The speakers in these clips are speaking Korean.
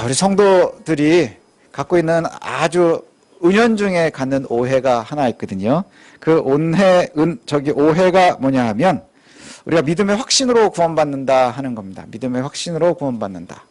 우리 성도들이 갖고 있는 아주 은연중에 갖는 오해가 하나 있거든요. 그 오해가 뭐냐 하면 우리가 믿음의 확신으로 구원받는다 하는 겁니다. 믿음의 확신으로 구원받는다.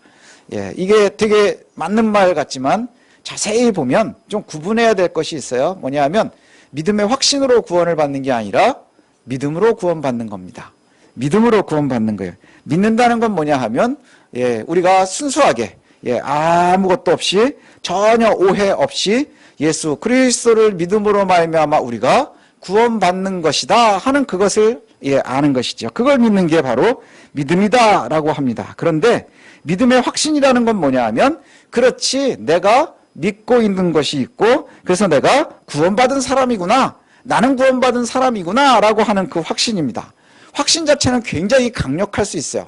예, 이게 되게 맞는 말 같지만 자세히 보면 좀 구분해야 될 것이 있어요. 뭐냐 하면 믿음의 확신으로 구원을 받는 게 아니라 믿음으로 구원받는 겁니다. 믿음으로 구원받는 거예요. 믿는다는 건 뭐냐 하면 예, 우리가 순수하게 예, 아무것도 없이 전혀 오해 없이 예수 그리스도를 믿음으로 말미암아 우리가 구원받는 것이다 하는 그것을 예, 아는 것이죠. 그걸 믿는 게 바로 믿음이다라고 합니다. 그런데 믿음의 확신이라는 건 뭐냐 하면 그렇지 내가 믿고 있는 것이 있고 그래서 내가 구원받은 사람이구나 나는 구원받은 사람이구나 라고 하는 그 확신입니다. 확신 자체는 굉장히 강력할 수 있어요.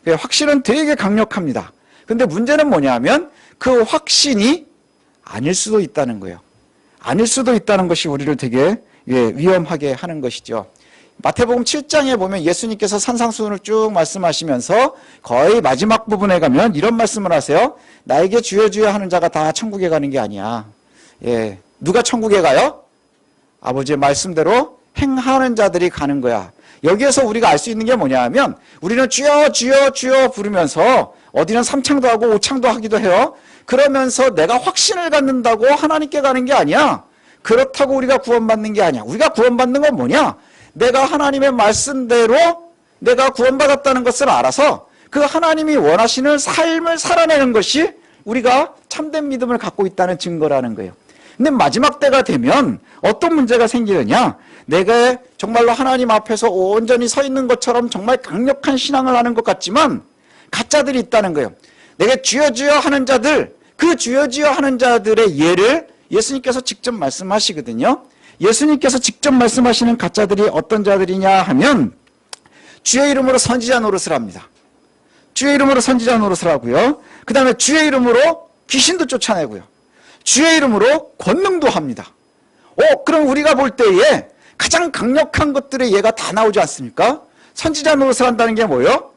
확신은 되게 강력합니다. 근데 문제는 뭐냐 하면 그 확신이 아닐 수도 있다는 거예요. 아닐 수도 있다는 것이 우리를 되게 위험하게 하는 것이죠. 마태복음 7장에 보면 예수님께서 산상수훈을 쭉 말씀하시면서 거의 마지막 부분에 가면 이런 말씀을 하세요. 나에게 주여 주여 하는 자가 다 천국에 가는 게 아니야. 예, 누가 천국에 가요? 아버지의 말씀대로 행하는 자들이 가는 거야. 여기에서 우리가 알 수 있는 게 뭐냐 하면 우리는 주여 주여 주여 부르면서 어디는 삼창도 하고 오창도 하기도 해요. 그러면서 내가 확신을 갖는다고 하나님께 가는 게 아니야. 그렇다고 우리가 구원받는 게 아니야. 우리가 구원받는 건 뭐냐? 내가 하나님의 말씀대로 내가 구원받았다는 것을 알아서 그 하나님이 원하시는 삶을 살아내는 것이 우리가 참된 믿음을 갖고 있다는 증거라는 거예요. 근데 마지막 때가 되면 어떤 문제가 생기느냐? 내가 정말로 하나님 앞에서 온전히 서 있는 것처럼 정말 강력한 신앙을 하는 것 같지만 가짜들이 있다는 거예요. 내가 주여 주여 하는 자들, 그 주여 주여 하는 자들의 예를 예수님께서 직접 말씀하시거든요. 예수님께서 직접 말씀하시는 가짜들이 어떤 자들이냐 하면 주의 이름으로 선지자 노릇을 합니다. 주의 이름으로 선지자 노릇을 하고요. 그 다음에 주의 이름으로 귀신도 쫓아내고요. 주의 이름으로 권능도 합니다. 그럼 우리가 볼 때에 가장 강력한 것들의 예가 다 나오지 않습니까? 선지자 노릇을 한다는 게 뭐예요?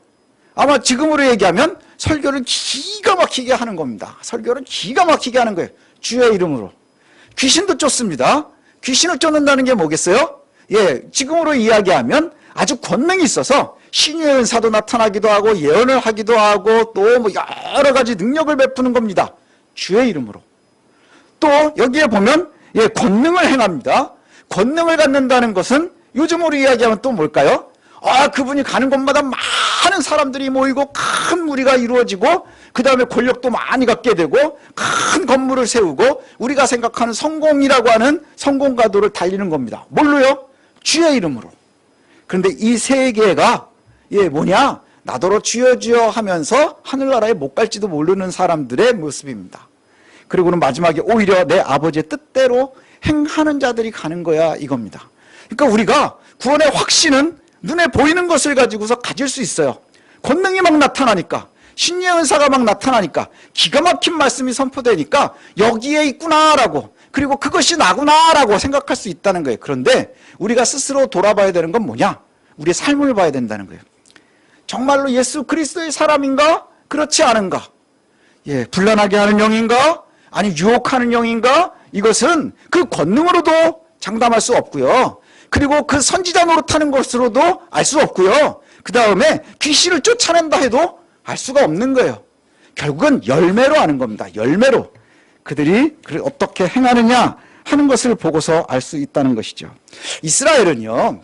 아마 지금으로 얘기하면 설교를 기가 막히게 하는 겁니다. 설교를 기가 막히게 하는 거예요. 주의 이름으로. 귀신도 쫓습니다. 귀신을 쫓는다는 게 뭐겠어요? 예, 지금으로 이야기하면 아주 권능이 있어서 신유의 은사도 나타나기도 하고 예언을 하기도 하고 또 뭐 여러 가지 능력을 베푸는 겁니다. 주의 이름으로. 또 여기에 보면 예, 권능을 행합니다. 권능을 갖는다는 것은 요즘으로 이야기하면 또 뭘까요? 그분이 가는 곳마다 많은 사람들이 모이고 큰 무리가 이루어지고 그 다음에 권력도 많이 갖게 되고 큰 건물을 세우고 우리가 생각하는 성공이라고 하는 성공가도를 달리는 겁니다. 뭘로요? 주의 이름으로. 그런데 이 세계가 뭐냐? 나더러 주여 주여 하면서 하늘나라에 못 갈지도 모르는 사람들의 모습입니다. 그리고는 마지막에 오히려 내 아버지의 뜻대로 행하는 자들이 가는 거야 이겁니다. 그러니까 우리가 구원의 확신은 눈에 보이는 것을 가지고서 가질 수 있어요. 권능이 막 나타나니까 신유의 은사가 막 나타나니까 기가 막힌 말씀이 선포되니까 여기에 있구나라고 그리고 그것이 나구나라고 생각할 수 있다는 거예요. 그런데 우리가 스스로 돌아봐야 되는 건 뭐냐? 우리의 삶을 봐야 된다는 거예요. 정말로 예수 그리스도의 사람인가? 그렇지 않은가? 예, 불안하게 하는 영인가? 아니 유혹하는 영인가? 이것은 그 권능으로도 장담할 수 없고요. 그리고 그 선지자 노릇하는 것으로도 알 수 없고요. 그 다음에 귀신을 쫓아낸다 해도 알 수가 없는 거예요. 결국은 열매로 아는 겁니다. 열매로. 그들이 어떻게 행하느냐 하는 것을 보고서 알 수 있다는 것이죠. 이스라엘은요.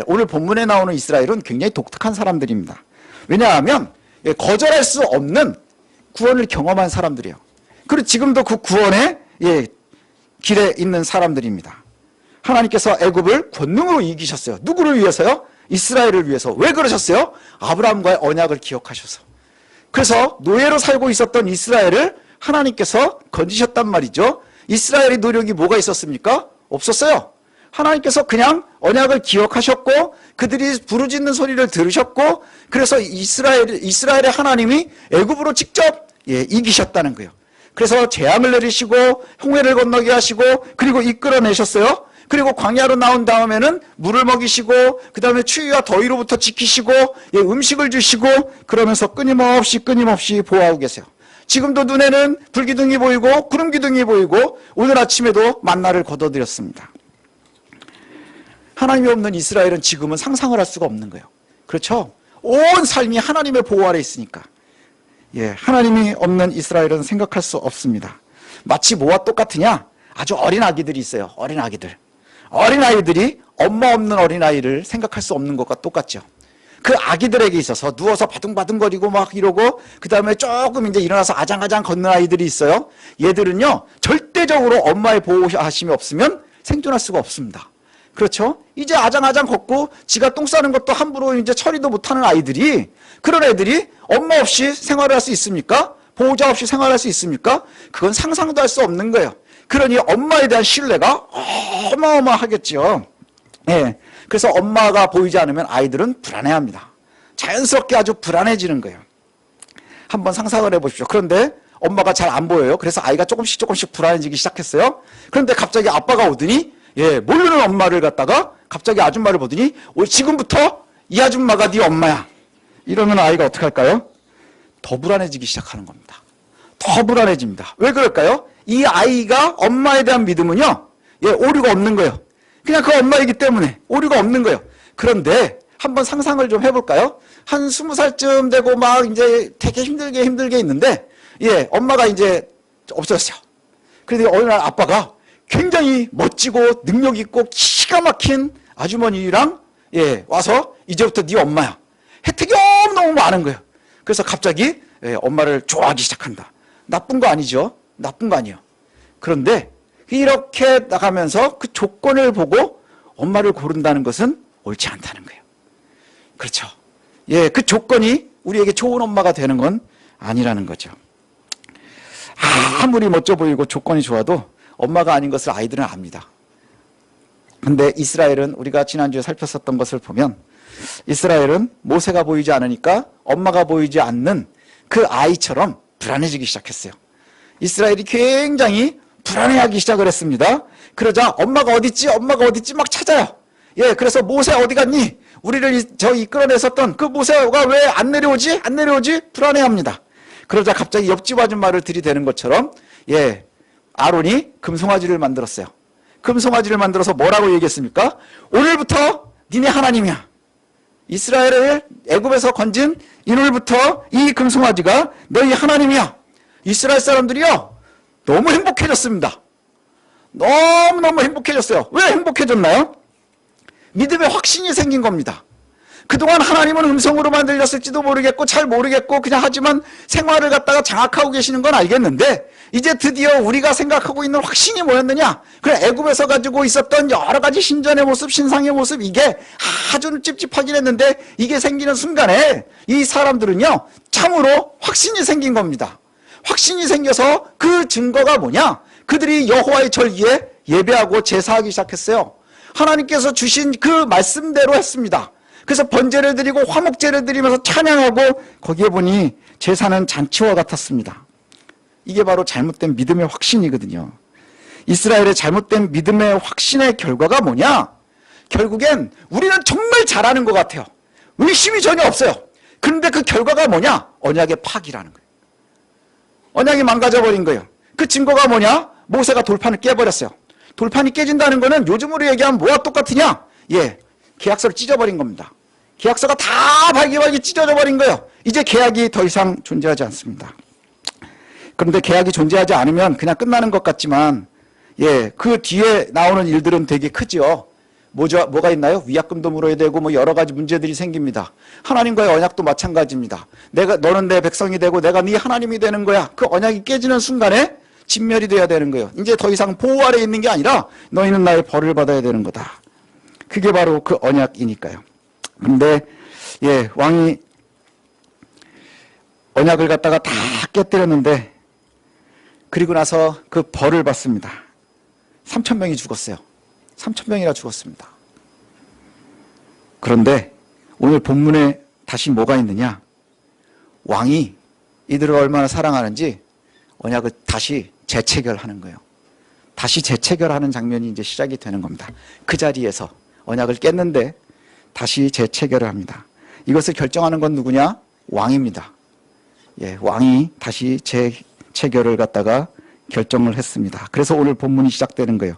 오늘 본문에 나오는 이스라엘은 굉장히 독특한 사람들입니다. 왜냐하면 거절할 수 없는 구원을 경험한 사람들이에요. 그리고 지금도 그 구원의 길에 있는 사람들입니다. 하나님께서 애굽을 권능으로 이기셨어요. 누구를 위해서요? 이스라엘을 위해서. 왜 그러셨어요? 아브라함과의 언약을 기억하셔서. 그래서 노예로 살고 있었던 이스라엘을 하나님께서 건지셨단 말이죠. 이스라엘의 노력이 뭐가 있었습니까? 없었어요. 하나님께서 그냥 언약을 기억하셨고 그들이 부르짖는 소리를 들으셨고 그래서 이스라엘의 하나님이 애굽으로 직접 이기셨다는 거예요. 그래서 재앙을 내리시고 홍해를 건너게 하시고 그리고 이끌어내셨어요. 그리고 광야로 나온 다음에는 물을 먹이시고 그 다음에 추위와 더위로부터 지키시고 음식을 주시고 그러면서 끊임없이 보호하고 계세요. 지금도 눈에는 불기둥이 보이고 구름기둥이 보이고 오늘 아침에도 만나를 거둬들였습니다. 하나님이 없는 이스라엘은 지금은 상상을 할 수가 없는 거예요. 그렇죠? 온 삶이 하나님의 보호 아래 있으니까. 하나님이 없는 이스라엘은 생각할 수 없습니다. 마치 뭐와 똑같으냐? 아주 어린 아기들이 있어요. 어린 아기들. 어린 아이들이 엄마 없는 어린 아이를 생각할 수 없는 것과 똑같죠. 그 아기들에게 있어서 누워서 바둥바둥거리고 막 이러고 그 다음에 조금 이제 일어나서 아장아장 걷는 아이들이 있어요. 얘들은요 절대적으로 엄마의 보호하심이 없으면 생존할 수가 없습니다. 그렇죠? 이제 아장아장 걷고 지가 똥 싸는 것도 함부로 이제 처리도 못하는 아이들이, 그런 애들이 엄마 없이 생활을 할 수 있습니까? 보호자 없이 생활할 수 있습니까? 그건 상상도 할 수 없는 거예요. 그러니 엄마에 대한 신뢰가 어마어마하겠죠. 그래서 엄마가 보이지 않으면 아이들은 불안해합니다. 자연스럽게 아주 불안해지는 거예요. 한번 상상을 해보십시오. 그런데 엄마가 잘 안 보여요. 그래서 아이가 조금씩 불안해지기 시작했어요. 그런데 갑자기 아빠가 오더니 모르는 엄마를 갖다가 갑자기 아줌마를 보더니 지금부터 이 아줌마가 네 엄마야. 이러면 아이가 어떻게 할까요? 더 불안해지기 시작하는 겁니다. 더 불안해집니다. 왜 그럴까요? 이 아이가 엄마에 대한 믿음은요, 오류가 없는 거예요. 그냥 그 엄마이기 때문에 오류가 없는 거예요. 그런데 한번 상상을 좀 해볼까요? 한 20살쯤 되고 막 이제 되게 힘들게 있는데, 엄마가 이제 없어졌어요. 그런데 어느 날 아빠가 굉장히 멋지고 능력 있고 기가 막힌 아주머니랑 와서 이제부터 네 엄마야. 혜택이 너무 많은 거예요. 그래서 갑자기 엄마를 좋아하기 시작한다. 나쁜 거 아니죠? 나쁜 거 아니에요. 그런데 이렇게 나가면서 그 조건을 보고 엄마를 고른다는 것은 옳지 않다는 거예요. 그렇죠. 그 조건이 우리에게 좋은 엄마가 되는 건 아니라는 거죠. 아무리 멋져 보이고 조건이 좋아도 엄마가 아닌 것을 아이들은 압니다. 근데 이스라엘은 우리가 지난주에 살폈었던 것을 보면 이스라엘은 모세가 보이지 않으니까 엄마가 보이지 않는 그 아이처럼 불안해지기 시작했어요. 이스라엘이 굉장히 불안해하기 시작을 했습니다. 그러자 엄마가 어딨지? 엄마가 어딨지? 막 찾아요. 그래서 모세 어디 갔니? 우리를 이끌어냈었던 그 모세가 왜 안 내려오지? 안 내려오지? 불안해합니다. 그러자 갑자기 옆집 아줌마를 들이대는 것처럼 아론이 금송아지를 만들었어요. 금송아지를 만들어서 뭐라고 얘기했습니까? 오늘부터 니네 하나님이야. 이스라엘을 애굽에서 건진 오늘부터 이 금송아지가 너희 하나님이야. 이스라엘 사람들이요 너무 행복해졌습니다. 너무너무 행복해졌어요. 왜 행복해졌나요? 믿음의 확신이 생긴 겁니다. 그동안 하나님은 음성으로만 들렸을지도 모르겠고 잘 모르겠고 그냥 하지만 생활을 갖다가 장악하고 계시는 건 알겠는데 이제 드디어 우리가 생각하고 있는 확신이 뭐였느냐? 그래, 애굽에서 가지고 있었던 여러 가지 신전의 모습, 신상의 모습, 이게 아주 찝찝하긴 했는데 이게 생기는 순간에 이 사람들은요 참으로 확신이 생긴 겁니다. 확신이 생겨서 그 증거가 뭐냐? 그들이 여호와의 절기에 예배하고 제사하기 시작했어요. 하나님께서 주신 그 말씀대로 했습니다. 그래서 번제를 드리고 화목제를 드리면서 찬양하고 거기에 보니 제사는 잔치와 같았습니다. 이게 바로 잘못된 믿음의 확신이거든요. 이스라엘의 잘못된 믿음의 확신의 결과가 뭐냐? 결국엔 우리는 정말 잘하는 것 같아요. 의심이 전혀 없어요. 그런데 그 결과가 뭐냐? 언약의 파기라는 거예요. 언약이 망가져버린 거예요. 그 증거가 뭐냐? 모세가 돌판을 깨버렸어요. 돌판이 깨진다는 거는 요즘으로 얘기하면 뭐와 똑같으냐? 계약서를 찢어버린 겁니다. 계약서가 다 발기발기 찢어져 버린 거예요. 이제 계약이 더 이상 존재하지 않습니다. 그런데 계약이 존재하지 않으면 그냥 끝나는 것 같지만 그 뒤에 나오는 일들은 되게 크죠. 뭐가 있나요? 위약금도 물어야 되고 뭐 여러 가지 문제들이 생깁니다. 하나님과의 언약도 마찬가지입니다. 너는 내 백성이 되고 내가 네 하나님이 되는 거야. 그 언약이 깨지는 순간에 진멸이 돼야 되는 거예요. 이제 더 이상 보호 아래 있는 게 아니라 너희는 나의 벌을 받아야 되는 거다. 그게 바로 그 언약이니까요. 근데 왕이 언약을 갖다가 다 깨뜨렸는데 그리고 나서 그 벌을 받습니다. 3,000명이 죽었어요. 3,000명이나 죽었습니다. 그런데 오늘 본문에 다시 뭐가 있느냐? 왕이 이들을 얼마나 사랑하는지 언약을 다시 재체결하는 거예요. 다시 재체결하는 장면이 이제 시작이 되는 겁니다. 그 자리에서 언약을 깼는데 다시 재체결을 합니다. 이것을 결정하는 건 누구냐? 왕입니다. 왕이 다시 체결을 갖다가 결정을 했습니다. 그래서 오늘 본문이 시작되는 거예요.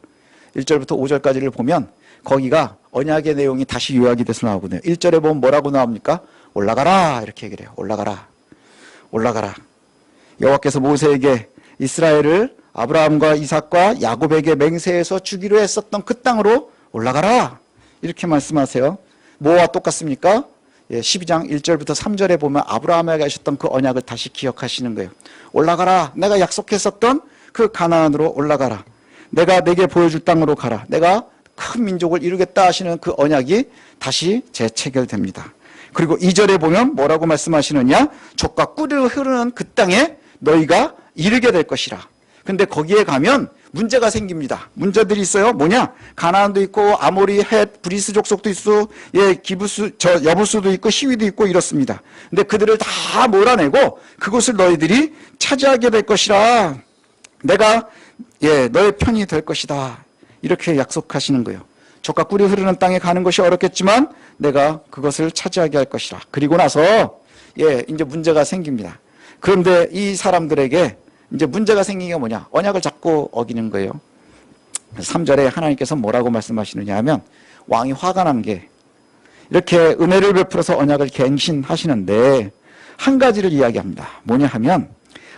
1절부터 5절까지를 보면 거기가 언약의 내용이 다시 요약이 돼서 나오거든요. 1절에 보면 뭐라고 나옵니까? 올라가라 이렇게 얘기를 해요. 올라가라. 올라가라. 여호와께서 모세에게 이스라엘을 아브라함과 이삭과 야곱에게 맹세해서 주기로 했었던 그 땅으로 올라가라 이렇게 말씀하세요. 뭐와 똑같습니까? 12장 1절부터 3절에 보면 아브라함에게 하셨던 그 언약을 다시 기억하시는 거예요. 올라가라. 내가 약속했었던 그 가나안으로 올라가라. 내가 내게 보여줄 땅으로 가라. 내가 큰 민족을 이루겠다 하시는 그 언약이 다시 재체결됩니다. 그리고 2절에 보면 뭐라고 말씀하시느냐? 젖과 꿀이 흐르는 그 땅에 너희가 이르게 될 것이라. 근데 거기에 가면 문제가 생깁니다. 문제들이 있어요. 뭐냐? 가나안도 있고 아모리, 헷, 브리스 족속도 있고, 기부스, 여부스도 있고, 히위도 있고 이렇습니다. 근데 그들을 다 몰아내고 그곳을 너희들이 차지하게 될 것이라. 내가 너의 편이 될 것이다. 이렇게 약속하시는 거예요. 젖과 꿀이 흐르는 땅에 가는 것이 어렵겠지만 내가 그것을 차지하게 할 것이라. 그리고 나서 이제 문제가 생깁니다. 그런데 이 사람들에게 이제 문제가 생긴 게 뭐냐? 언약을 자꾸 어기는 거예요. 3절에 하나님께서 뭐라고 말씀하시느냐 하면 왕이 화가 난 게 이렇게 은혜를 베풀어서 언약을 갱신하시는데 한 가지를 이야기합니다. 뭐냐 하면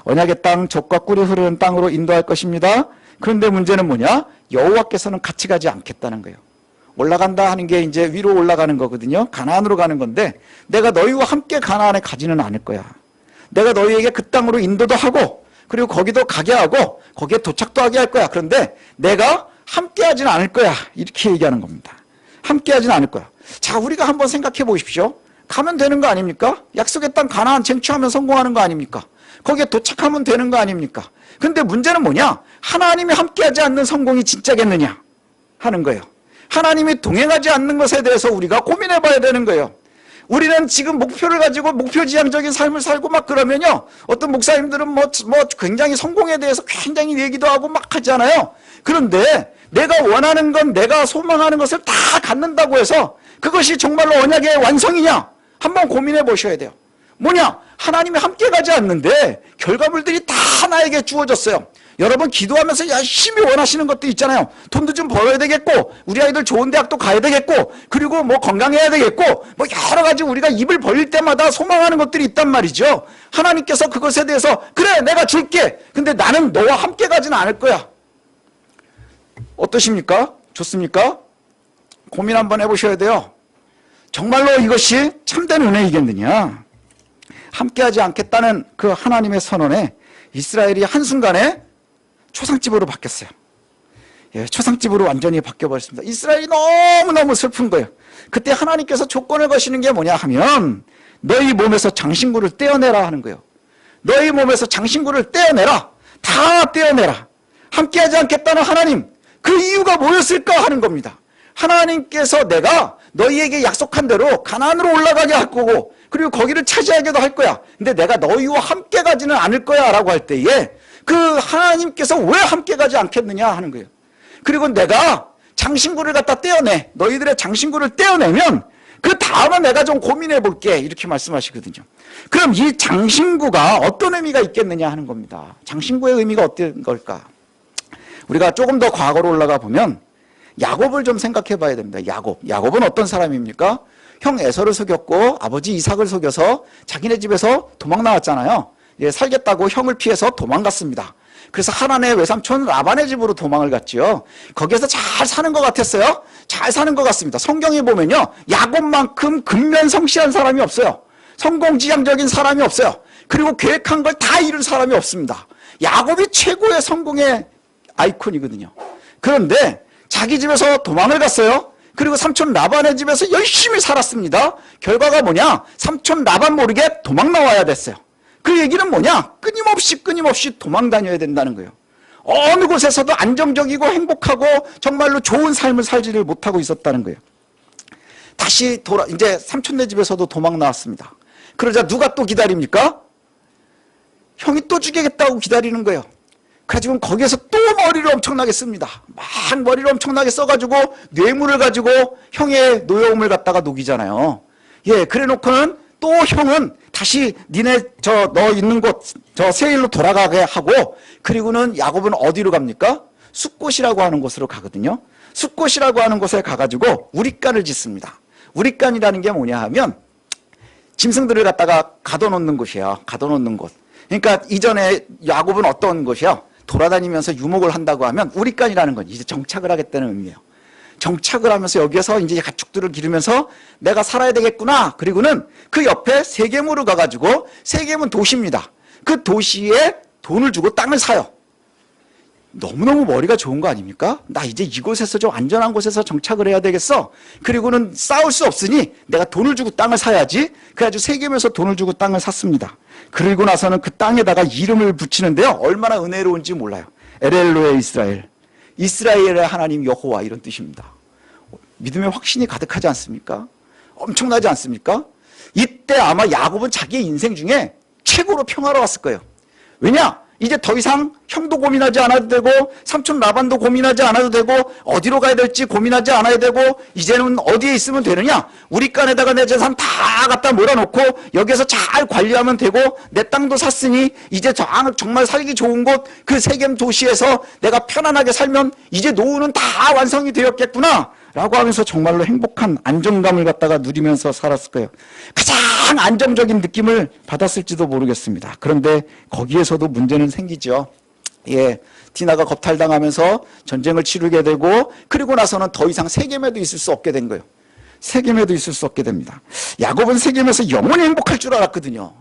언약의 땅, 젖과 꿀이 흐르는 땅으로 인도할 것입니다. 그런데 문제는 뭐냐? 여호와께서는 같이 가지 않겠다는 거예요. 올라간다 하는 게 이제 위로 올라가는 거거든요. 가나안으로 가는 건데 내가 너희와 함께 가나안에 가지는 않을 거야. 내가 너희에게 그 땅으로 인도도 하고 그리고 거기도 가게 하고 거기에 도착도 하게 할 거야. 그런데 내가 함께 하지는 않을 거야. 이렇게 얘기하는 겁니다. 함께 하지는 않을 거야. 자, 우리가 한번 생각해 보십시오. 가면 되는 거 아닙니까? 약속의 땅 가나안 쟁취하면 성공하는 거 아닙니까? 거기에 도착하면 되는 거 아닙니까? 근데 문제는 뭐냐? 하나님이 함께하지 않는 성공이 진짜겠느냐 하는 거예요. 하나님이 동행하지 않는 것에 대해서 우리가 고민해 봐야 되는 거예요. 우리는 지금 목표를 가지고 목표지향적인 삶을 살고 막 그러면요. 어떤 목사님들은 뭐 굉장히 성공에 대해서 굉장히 얘기도 하고 막 하잖아요. 그런데 내가 원하는 건 내가 소망하는 것을 다 갖는다고 해서 그것이 정말로 언약의 완성이냐? 한번 고민해 보셔야 돼요. 뭐냐? 하나님이 함께 가지 않는데 결과물들이 다 나에게 주어졌어요. 여러분 기도하면서 열심히 원하시는 것도 있잖아요. 돈도 좀 벌어야 되겠고 우리 아이들 좋은 대학도 가야 되겠고 그리고 뭐 건강해야 되겠고 뭐 여러 가지 우리가 입을 벌릴 때마다 소망하는 것들이 있단 말이죠. 하나님께서 그것에 대해서 그래 내가 줄게. 근데 나는 너와 함께 가지는 않을 거야. 어떠십니까? 좋습니까? 고민 한번 해보셔야 돼요. 정말로 이것이 참된 은혜이겠느냐? 함께하지 않겠다는 그 하나님의 선언에 이스라엘이 한순간에 초상집으로 바뀌었어요. 초상집으로 완전히 바뀌어버렸습니다. 이스라엘이 너무너무 슬픈 거예요. 그때 하나님께서 조건을 거시는 게 뭐냐 하면 너희 몸에서 장신구를 떼어내라 하는 거예요. 너희 몸에서 장신구를 떼어내라. 다 떼어내라. 함께하지 않겠다는 하나님. 그 이유가 뭐였을까 하는 겁니다. 하나님께서 내가 너희에게 약속한 대로 가나안으로 올라가게 할 거고 그리고 거기를 차지하게도 할 거야. 근데 내가 너희와 함께 가지는 않을 거야 라고 할 때에 그 하나님께서 왜 함께 가지 않겠느냐 하는 거예요. 그리고 내가 장신구를 갖다 떼어내. 너희들의 장신구를 떼어내면 그 다음에 내가 좀 고민해 볼게. 이렇게 말씀하시거든요. 그럼 이 장신구가 어떤 의미가 있겠느냐 하는 겁니다. 장신구의 의미가 어떤 걸까? 우리가 조금 더 과거로 올라가 보면 야곱을 좀 생각해 봐야 됩니다. 야곱은 어떤 사람입니까? 형 에서를 속였고 아버지 이삭을 속여서 자기네 집에서 도망 나왔잖아요. 살겠다고 형을 피해서 도망갔습니다. 그래서 하란의 외삼촌 라반의 집으로 도망을 갔지요. 거기에서 잘 사는 것 같았어요. 잘 사는 것 같습니다. 성경에 보면요. 야곱만큼 근면성실한 사람이 없어요. 성공지향적인 사람이 없어요. 그리고 계획한 걸 다 이룬 사람이 없습니다. 야곱이 최고의 성공의 아이콘이거든요. 그런데 자기 집에서 도망을 갔어요. 그리고 삼촌 라반의 집에서 열심히 살았습니다. 결과가 뭐냐? 삼촌 라반 모르게 도망 나와야 됐어요. 그 얘기는 뭐냐? 끊임없이 도망 다녀야 된다는 거예요. 어느 곳에서도 안정적이고 행복하고 정말로 좋은 삶을 살지를 못하고 있었다는 거예요. 다시 이제 삼촌네 집에서도 도망 나왔습니다. 그러자 누가 또 기다립니까? 형이 또 죽이겠다고 기다리는 거예요. 그래가지고 거기에서 또 머리를 엄청나게 씁니다. 막 머리를 엄청나게 써가지고 뇌물을 가지고 형의 노여움을 갖다가 녹이잖아요. 그래 놓고는 또 형은 다시 니네 너 있는 곳 저 세일로 돌아가게 하고, 그리고는 야곱은 어디로 갑니까? 숫곳이라고 하는 곳으로 가거든요. 숫곳이라고 하는 곳에 가가지고 우릿간을 짓습니다. 우릿간이라는 게 뭐냐 하면 짐승들을 갖다가 가둬놓는 곳이에요. 가둬놓는 곳. 그러니까 이전에 야곱은 어떤 곳이요? 돌아다니면서 유목을 한다고 하면 우릿간이라는 건 이제 정착을 하겠다는 의미예요. 정착을 하면서 여기에서 이제 가축들을 기르면서 내가 살아야 되겠구나. 그리고는 그 옆에 세겜으로 가가지고, 세겜은 도시입니다. 그 도시에 돈을 주고 땅을 사요. 너무너무 머리가 좋은 거 아닙니까? 나 이제 이곳에서 좀 안전한 곳에서 정착을 해야 되겠어. 그리고는 싸울 수 없으니 내가 돈을 주고 땅을 사야지. 그래가지고 세겜에서 돈을 주고 땅을 샀습니다. 그리고 나서는 그 땅에다가 이름을 붙이는데요. 얼마나 은혜로운지 몰라요. 엘엘로에 이스라엘. 이스라엘의 하나님 여호와, 이런 뜻입니다. 믿음의 확신이 가득하지 않습니까? 엄청나지 않습니까? 이때 아마 야곱은 자기의 인생 중에 최고로 평화로웠을 거예요. 왜냐? 이제 더 이상 형도 고민하지 않아도 되고, 삼촌 라반도 고민하지 않아도 되고, 어디로 가야 될지 고민하지 않아야 되고, 이제는 어디에 있으면 되느냐? 우리간에다가 내 재산 다 갖다 몰아놓고 여기서 잘 관리하면 되고, 내 땅도 샀으니 이제 정말 살기 좋은 곳 그 세겜 도시에서 내가 편안하게 살면 이제 노후는 다 완성이 되었겠구나 라고 하면서 정말로 행복한 안정감을 갖다가 누리면서 살았을 거예요. 가장 안정적인 느낌을 받았을지도 모르겠습니다. 그런데 거기에서도 문제는 생기죠. 예, 디나가 겁탈당하면서 전쟁을 치르게 되고, 그리고 나서는 더 이상 세겜에도 있을 수 없게 된 거예요. 세겜에도 있을 수 없게 됩니다. 야곱은 세겜에서 영원히 행복할 줄 알았거든요.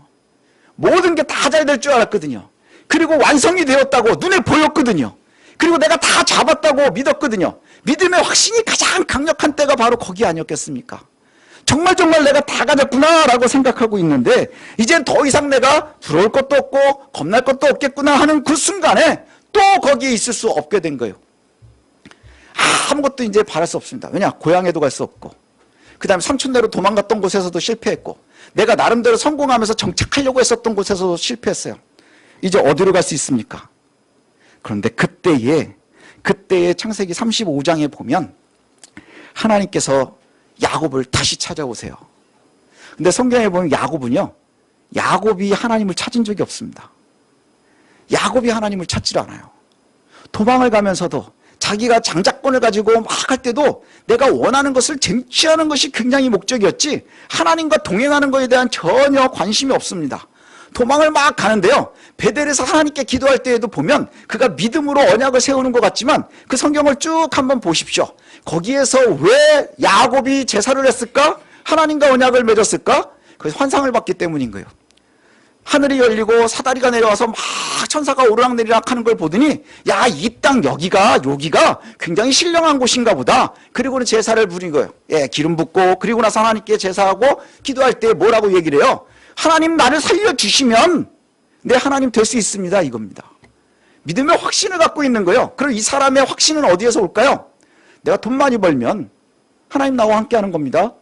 모든 게 다 잘 될 줄 알았거든요. 그리고 완성이 되었다고 눈에 보였거든요. 그리고 내가 다 잡았다고 믿었거든요. 믿음의 확신이 가장 강력한 때가 바로 거기 아니었겠습니까? 정말 내가 다 가졌구나 라고 생각하고 있는데, 이젠 더 이상 내가 부러울 것도 없고 겁날 것도 없겠구나 하는 그 순간에 또 거기에 있을 수 없게 된 거예요. 아무것도 이제 바랄 수 없습니다. 왜냐? 고향에도 갈 수 없고, 그 다음에 삼촌네로 도망갔던 곳에서도 실패했고, 내가 나름대로 성공하면서 정착하려고 했었던 곳에서도 실패했어요. 이제 어디로 갈 수 있습니까? 그런데 그때에 창세기 35장에 보면 하나님께서 야곱을 다시 찾아오세요. 근데 성경에 보면 야곱이 하나님을 찾은 적이 없습니다. 야곱이 하나님을 찾질 않아요. 도망을 가면서도 자기가 장자권을 가지고 막 할 때도 내가 원하는 것을 쟁취하는 것이 굉장히 목적이었지, 하나님과 동행하는 것에 대한 전혀 관심이 없습니다. 도망을 막 가는데요, 베델에서 하나님께 기도할 때에도 보면 그가 믿음으로 언약을 세우는 것 같지만, 그 성경을 쭉 한번 보십시오. 거기에서 왜 야곱이 제사를 했을까? 하나님과 언약을 맺었을까? 그래서 환상을 봤기 때문인 거예요. 하늘이 열리고 사다리가 내려와서 막 천사가 오르락내리락 하는 걸 보더니, 야, 이 땅 여기가 굉장히 신령한 곳인가 보다. 그리고는 제사를 부린 거예요. 예, 기름 붓고, 그리고 나서 하나님께 제사하고 기도할 때 뭐라고 얘기를 해요? 하나님 나를 살려주시면 내 하나님 될 수 있습니다, 이겁니다. 믿음의 확신을 갖고 있는 거예요. 그럼 이 사람의 확신은 어디에서 올까요? 내가 돈 많이 벌면 하나님 나와 함께 하는 겁니다.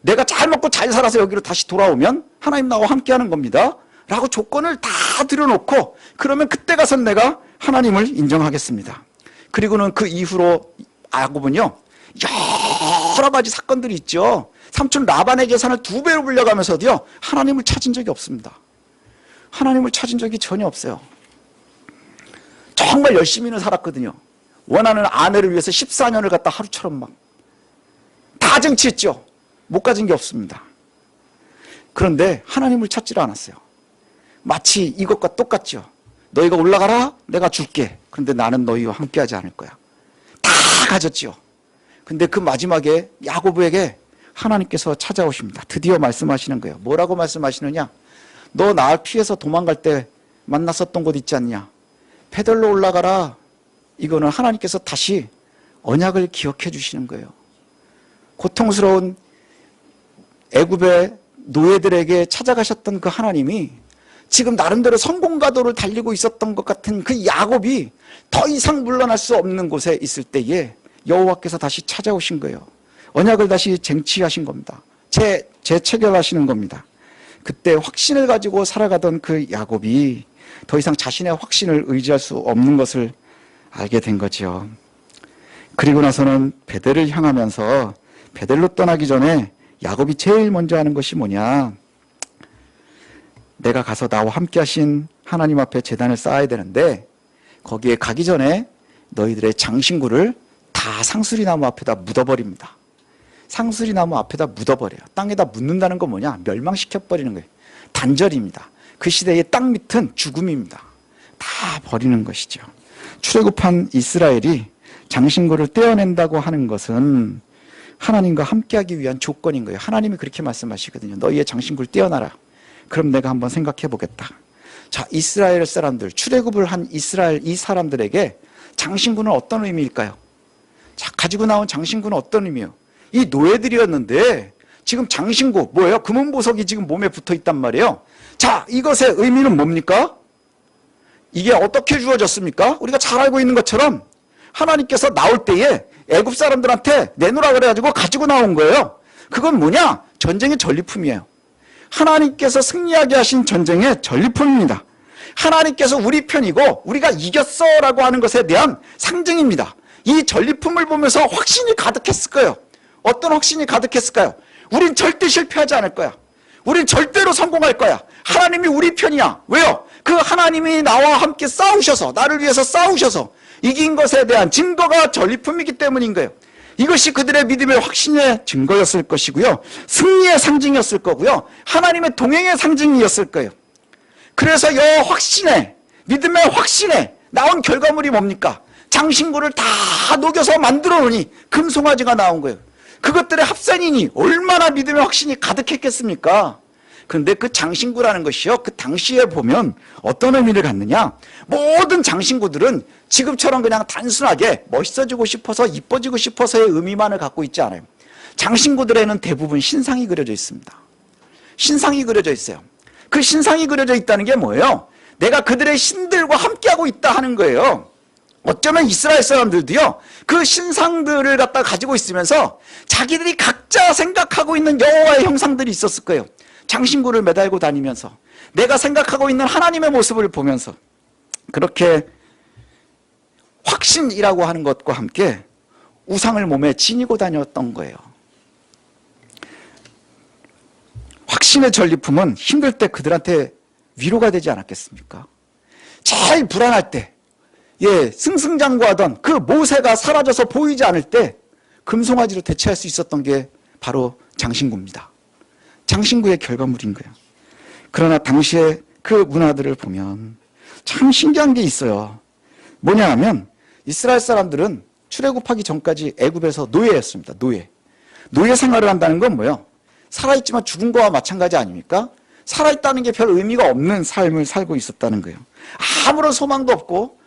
내가 잘 먹고 잘 살아서 여기로 다시 돌아오면 하나님 나와 함께 하는 겁니다 라고 조건을 다 들여놓고, 그러면 그때 가서 내가 하나님을 인정하겠습니다. 그리고는 그 이후로 야곱은요, 여러 가지 사건들이 있죠. 삼촌 라반의 재산을 2배로 불려가면서도요, 하나님을 찾은 적이 없습니다. 하나님을 찾은 적이 전혀 없어요. 정말 열심히는 살았거든요. 원하는 아내를 위해서 14년을 갖다 하루처럼 막 다 쟁취했죠. 못 가진 게 없습니다. 그런데 하나님을 찾지를 않았어요. 마치 이것과 똑같죠. 너희가 올라가라, 내가 줄게. 그런데 나는 너희와 함께하지 않을 거야. 다 가졌죠. 근데 그 마지막에 야고보에게 하나님께서 찾아오십니다. 드디어 말씀하시는 거예요. 뭐라고 말씀하시느냐? 너 나 피해서 도망갈 때 만났었던 곳 있지 않냐? 베델로 올라가라. 이거는 하나님께서 다시 언약을 기억해 주시는 거예요. 고통스러운 애굽의 노예들에게 찾아가셨던 그 하나님이 지금 나름대로 성공가도를 달리고 있었던 것 같은 그 야곱이 더 이상 물러날 수 없는 곳에 있을 때에 여호와께서 다시 찾아오신 거예요. 언약을 다시 쟁취하신 겁니다. 재체결하시는 겁니다. 그때 확신을 가지고 살아가던 그 야곱이 더 이상 자신의 확신을 의지할 수 없는 것을 알게 된 거죠. 그리고 나서는 베델을 향하면서 베델로 떠나기 전에 야곱이 제일 먼저 하는 것이 뭐냐? 내가 가서 나와 함께 하신 하나님 앞에 제단을 쌓아야 되는데 거기에 가기 전에 너희들의 장신구를 다 상수리나무 앞에다 묻어버립니다. 상수리나무 앞에다 묻어버려요. 땅에다 묻는다는 건 뭐냐? 멸망시켜버리는 거예요. 단절입니다. 그 시대의 땅 밑은 죽음입니다. 다 버리는 것이죠. 출애굽한 이스라엘이 장신구를 떼어낸다고 하는 것은 하나님과 함께하기 위한 조건인 거예요. 하나님이 그렇게 말씀하시거든요. 너희의 장신구를 떼어놔라. 그럼 내가 한번 생각해 보겠다. 자, 이스라엘 사람들, 출애굽을 한 이스라엘 이 사람들에게 장신구는 어떤 의미일까요? 자, 가지고 나온 장신구는 어떤 의미예요? 이 노예들이었는데 지금 장신구 뭐예요? 금은보석이 지금 몸에 붙어 있단 말이에요. 자, 이것의 의미는 뭡니까? 이게 어떻게 주어졌습니까? 우리가 잘 알고 있는 것처럼 하나님께서 나올 때에 애굽 사람들한테 내놓으라 그래가지고 가지고 나온 거예요. 그건 뭐냐? 전쟁의 전리품이에요. 하나님께서 승리하게 하신 전쟁의 전리품입니다. 하나님께서 우리 편이고 우리가 이겼어 라고 하는 것에 대한 상징입니다. 이 전리품을 보면서 확신이 가득했을 거예요. 어떤 확신이 가득했을까요? 우린 절대 실패하지 않을 거야. 우린 절대로 성공할 거야. 하나님이 우리 편이야. 왜요? 그 하나님이 나와 함께 싸우셔서, 나를 위해서 싸우셔서 이긴 것에 대한 증거가 전리품이기 때문인 거예요. 이것이 그들의 믿음의 확신의 증거였을 것이고요. 승리의 상징이었을 거고요. 하나님의 동행의 상징이었을 거예요. 그래서 이 확신에, 믿음의 확신에 나온 결과물이 뭡니까? 장신구를 다 녹여서 만들어 놓으니 금송아지가 나온 거예요. 그것들의 합산이니 얼마나 믿음의 확신이 가득했겠습니까? 그런데 그 장신구라는 것이요, 그 당시에 보면 어떤 의미를 갖느냐? 모든 장신구들은 지금처럼 그냥 단순하게 멋있어지고 싶어서 이뻐지고 싶어서의 의미만을 갖고 있지 않아요. 장신구들에는 대부분 신상이 그려져 있습니다. 신상이 그려져 있어요. 그 신상이 그려져 있다는 게 뭐예요? 내가 그들의 신들과 함께하고 있다 하는 거예요. 어쩌면 이스라엘 사람들도요, 그 신상들을 갖다 가지고 있으면서 자기들이 각자 생각하고 있는 여호와의 형상들이 있었을 거예요. 장신구를 매달고 다니면서 내가 생각하고 있는 하나님의 모습을 보면서 그렇게 확신이라고 하는 것과 함께 우상을 몸에 지니고 다녔던 거예요. 확신의 전리품은 힘들 때 그들한테 위로가 되지 않았겠습니까? 제일 불안할 때, 승승장구하던 그 모세가 사라져서 보이지 않을 때 금송아지로 대체할 수 있었던 게 바로 장신구입니다. 장신구의 결과물인 거예요. 그러나 당시에 그 문화들을 보면 참 신기한 게 있어요. 뭐냐 하면 이스라엘 사람들은 출애굽하기 전까지 애굽에서 노예였습니다. 노예 생활을 한다는 건 뭐예요? 살아있지만 죽은 거와 마찬가지 아닙니까? 살아있다는 게 별 의미가 없는 삶을 살고 있었다는 거예요. 아무런 소망도 없고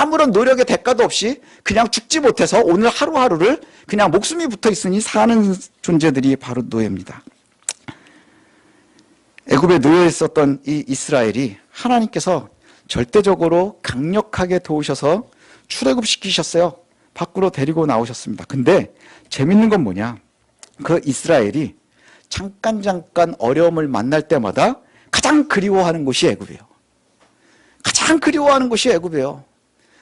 아무런 노력의 대가도 없이 그냥 죽지 못해서 오늘 하루하루를 그냥 목숨이 붙어 있으니 사는 존재들이 바로 노예입니다. 애굽에 노예에 있었던 이 이스라엘이 하나님께서 절대적으로 강력하게 도우셔서 출애굽시키셨어요. 밖으로 데리고 나오셨습니다. 근데 재밌는 건 뭐냐? 그 이스라엘이 잠깐 어려움을 만날 때마다 가장 그리워하는 곳이 애굽이에요. 가장 그리워하는 곳이 애굽이에요.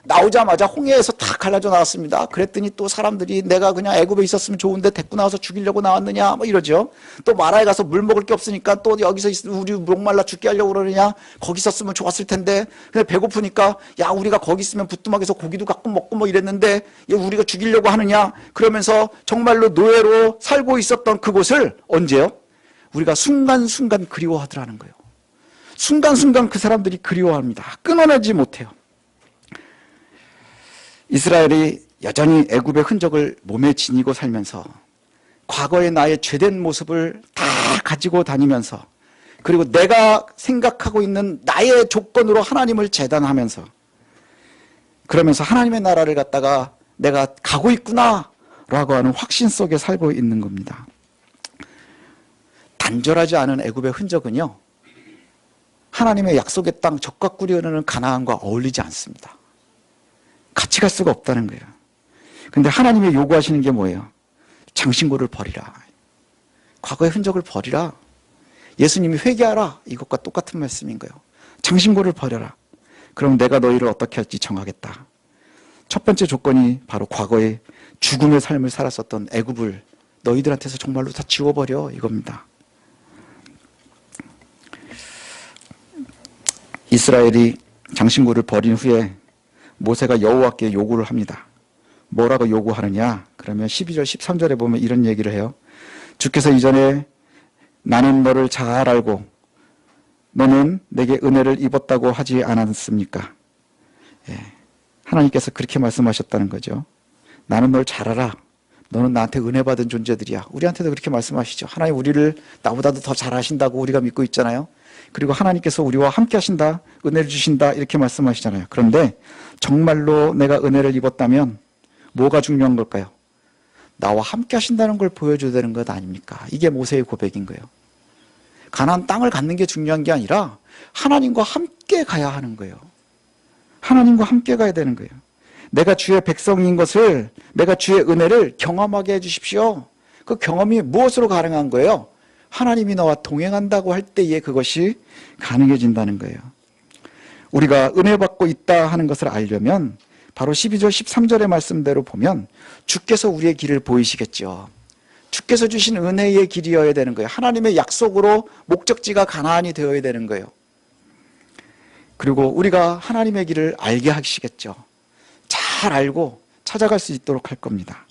나오자마자 홍해에서 다 갈라져 나왔습니다. 그랬더니 또 사람들이 내가 그냥 애굽에 있었으면 좋은데 데리고 나와서 죽이려고 나왔느냐 뭐 이러죠. 또 마라에 가서 물 먹을 게 없으니까 또 여기서 우리 목말라 죽게 하려고 그러느냐. 거기 있었으면 좋았을 텐데 근데 배고프니까 야 우리가 거기 있으면 부뚜막에서 고기도 가끔 먹고 뭐 이랬는데 우리가 죽이려고 하느냐. 그러면서 정말로 노예로 살고 있었던 그곳을 언제요? 우리가 순간순간 그리워하더라는 거예요. 순간순간 그 사람들이 그리워합니다. 끊어내지 못해요. 이스라엘이 여전히 애굽의 흔적을 몸에 지니고 살면서 과거의 나의 죄된 모습을 다 가지고 다니면서 그리고 내가 생각하고 있는 나의 조건으로 하나님을 재단하면서 그러면서 하나님의 나라를 갖다가 내가 가고 있구나 라고 하는 확신 속에 살고 있는 겁니다. 단절하지 않은 애굽의 흔적은요, 하나님의 약속의 땅 적과 꿀이 흐르는 가나안과 어울리지 않습니다. 같이 갈 수가 없다는 거예요. 근데 하나님이 요구하시는 게 뭐예요? 장신구를 버리라. 과거의 흔적을 버리라. 예수님이 회개하라. 이것과 똑같은 말씀인 거예요. 장신구를 버려라. 그럼 내가 너희를 어떻게 할지 정하겠다. 첫 번째 조건이 바로 과거의 죽음의 삶을 살았었던 애굽을 너희들한테서 정말로 다 지워버려 이겁니다. 이스라엘이 장신구를 버린 후에 모세가 여호와께 요구를 합니다. 뭐라고 요구하느냐? 그러면 12절, 13절에 보면 이런 얘기를 해요. 주께서 이전에 나는 너를 잘 알고 너는 내게 은혜를 입었다고 하지 않았습니까? 예, 하나님께서 그렇게 말씀하셨다는 거죠. 나는 널 잘 알아. 너는 나한테 은혜 받은 존재들이야. 우리한테도 그렇게 말씀하시죠. 하나님 우리를 나보다도 더 잘 아신다고 우리가 믿고 있잖아요. 그리고 하나님께서 우리와 함께 하신다, 은혜를 주신다 이렇게 말씀하시잖아요. 그런데 정말로 내가 은혜를 입었다면 뭐가 중요한 걸까요? 나와 함께 하신다는 걸 보여줘야 되는 것 아닙니까? 이게 모세의 고백인 거예요. 가나안 땅을 갖는 게 중요한 게 아니라 하나님과 함께 가야 하는 거예요. 하나님과 함께 가야 되는 거예요. 내가 주의 백성인 것을, 내가 주의 은혜를 경험하게 해주십시오. 그 경험이 무엇으로 가능한 거예요? 하나님이 나와 동행한다고 할 때에 그것이 가능해진다는 거예요. 우리가 은혜 받고 있다 하는 것을 알려면 바로 12절 13절의 말씀대로 보면 주께서 우리의 길을 보이시겠죠. 주께서 주신 은혜의 길이어야 되는 거예요. 하나님의 약속으로 목적지가 가나안이 되어야 되는 거예요. 그리고 우리가 하나님의 길을 알게 하시겠죠. 잘 알고 찾아갈 수 있도록 할 겁니다.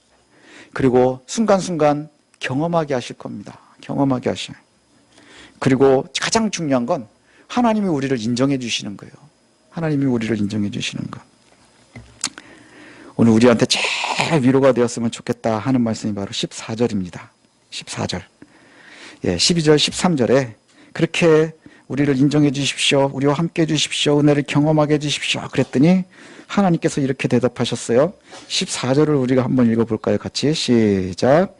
그리고 순간순간 경험하게 하실 겁니다. 경험하게 하셔요. 그리고 가장 중요한 건 하나님이 우리를 인정해 주시는 거예요. 하나님이 우리를 인정해 주시는 것. 오늘 우리한테 제일 위로가 되었으면 좋겠다 하는 말씀이 바로 14절입니다. 14절. 예, 12절, 13절에 그렇게 우리를 인정해 주십시오. 우리와 함께 해 주십시오. 은혜를 경험하게 해 주십시오. 그랬더니 하나님께서 이렇게 대답하셨어요. 14절을 우리가 한번 읽어볼까요? 같이 시작.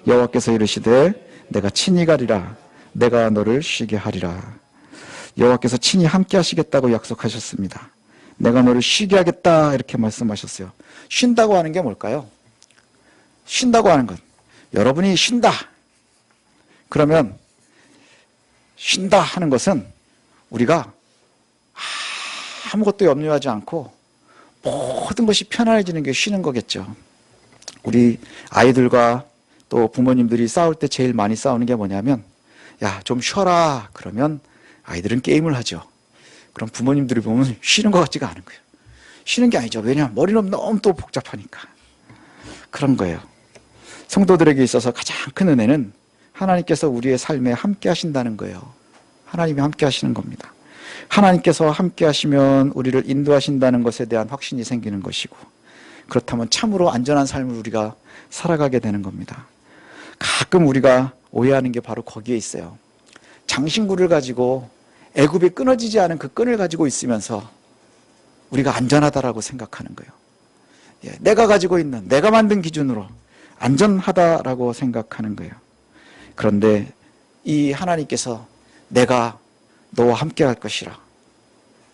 여호와께서 이르시되 내가 친히 가리라. 내가 너를 쉬게 하리라. 여호와께서 친히 함께 하시겠다고 약속하셨습니다. 내가 너를 쉬게 하겠다 이렇게 말씀하셨어요. 쉰다고 하는 게 뭘까요? 쉰다고 하는 것. 여러분이 쉰다. 그러면 쉰다 하는 것은 우리가 아무것도 염려하지 않고 모든 것이 편안해지는 게 쉬는 거겠죠. 우리 아이들과 또 부모님들이 싸울 때 제일 많이 싸우는 게 뭐냐면 야, 좀 쉬어라. 그러면 아이들은 게임을 하죠. 그럼 부모님들이 보면 쉬는 것 같지가 않은 거예요. 쉬는 게 아니죠. 왜냐하면 머리는 너무 또 복잡하니까. 그런 거예요. 성도들에게 있어서 가장 큰 은혜는 하나님께서 우리의 삶에 함께 하신다는 거예요. 하나님이 함께 하시는 겁니다. 하나님께서 함께 하시면 우리를 인도하신다는 것에 대한 확신이 생기는 것이고, 그렇다면 참으로 안전한 삶을 우리가 살아가게 되는 겁니다. 가끔 우리가 오해하는 게 바로 거기에 있어요. 장신구를 가지고 애굽이 끊어지지 않은 그 끈을 가지고 있으면서 우리가 안전하다라고 생각하는 거예요. 예, 내가 가지고 있는, 내가 만든 기준으로 안전하다라고 생각하는 거예요. 그런데 이 하나님께서 내가 너와 함께 할 것이라,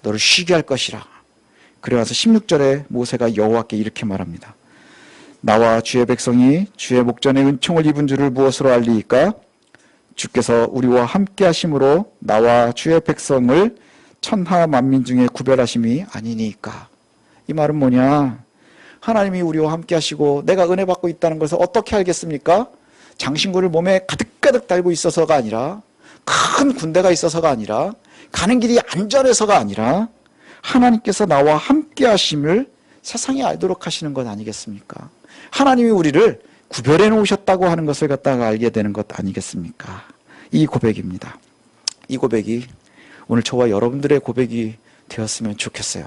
너를 쉬게 할 것이라. 그래서 16절에 모세가 여호와께 이렇게 말합니다. 나와 주의 백성이 주의 목전에 은총을 입은 줄을 무엇으로 알리이까? 주께서 우리와 함께 하심으로 나와 주의 백성을 천하 만민 중에 구별하심이 아니니까. 이 말은 뭐냐? 하나님이 우리와 함께 하시고 내가 은혜 받고 있다는 것을 어떻게 알겠습니까? 장신구를 몸에 가득가득 달고 있어서가 아니라, 큰 군대가 있어서가 아니라, 가는 길이 안전해서가 아니라 하나님께서 나와 함께 하심을 세상이 알도록 하시는 것 아니겠습니까? 하나님이 우리를 구별해 놓으셨다고 하는 것을 갖다가 알게 되는 것 아니겠습니까? 이 고백입니다. 이 고백이 오늘 저와 여러분들의 고백이 되었으면 좋겠어요.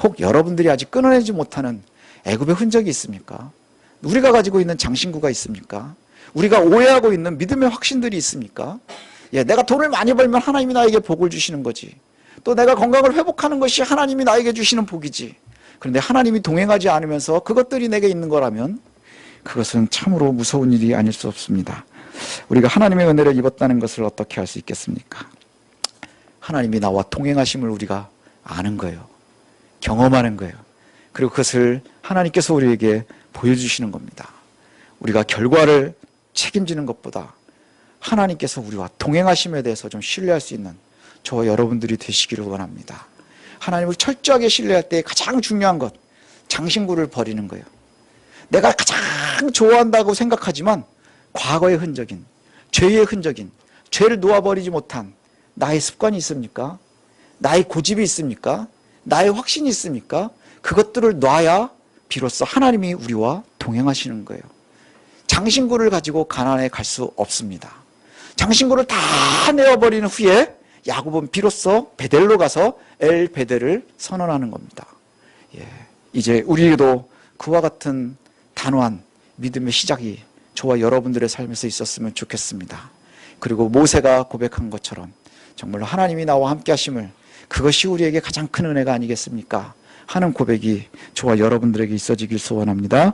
혹 여러분들이 아직 끊어내지 못하는 애굽의 흔적이 있습니까? 우리가 가지고 있는 장신구가 있습니까? 우리가 오해하고 있는 믿음의 확신들이 있습니까? 예, 내가 돈을 많이 벌면 하나님이 나에게 복을 주시는 거지. 또 내가 건강을 회복하는 것이 하나님이 나에게 주시는 복이지. 그런데 하나님이 동행하지 않으면서 그것들이 내게 있는 거라면 그것은 참으로 무서운 일이 아닐 수 없습니다. 우리가 하나님의 은혜를 입었다는 것을 어떻게 알 수 있겠습니까? 하나님이 나와 동행하심을 우리가 아는 거예요. 경험하는 거예요. 그리고 그것을 하나님께서 우리에게 보여주시는 겁니다. 우리가 결과를 책임지는 것보다 하나님께서 우리와 동행하심에 대해서 좀 신뢰할 수 있는 저와 여러분들이 되시기를 원합니다. 하나님을 철저하게 신뢰할 때 가장 중요한 것, 장신구를 버리는 거예요. 내가 가장 좋아한다고 생각하지만 과거의 흔적인, 죄의 흔적인, 죄를 놓아버리지 못한 나의 습관이 있습니까? 나의 고집이 있습니까? 나의 확신이 있습니까? 그것들을 놔야 비로소 하나님이 우리와 동행하시는 거예요. 장신구를 가지고 가나안에 갈 수 없습니다. 장신구를 다 내어버리는 후에 야곱은 비로소 베델로 가서 엘 베델을 선언하는 겁니다. 예, 이제 우리에게도 그와 같은 단호한 믿음의 시작이 저와 여러분들의 삶에서 있었으면 좋겠습니다. 그리고 모세가 고백한 것처럼 정말로 하나님이 나와 함께 하심을, 그것이 우리에게 가장 큰 은혜가 아니겠습니까 하는 고백이 저와 여러분들에게 있어지길 소원합니다.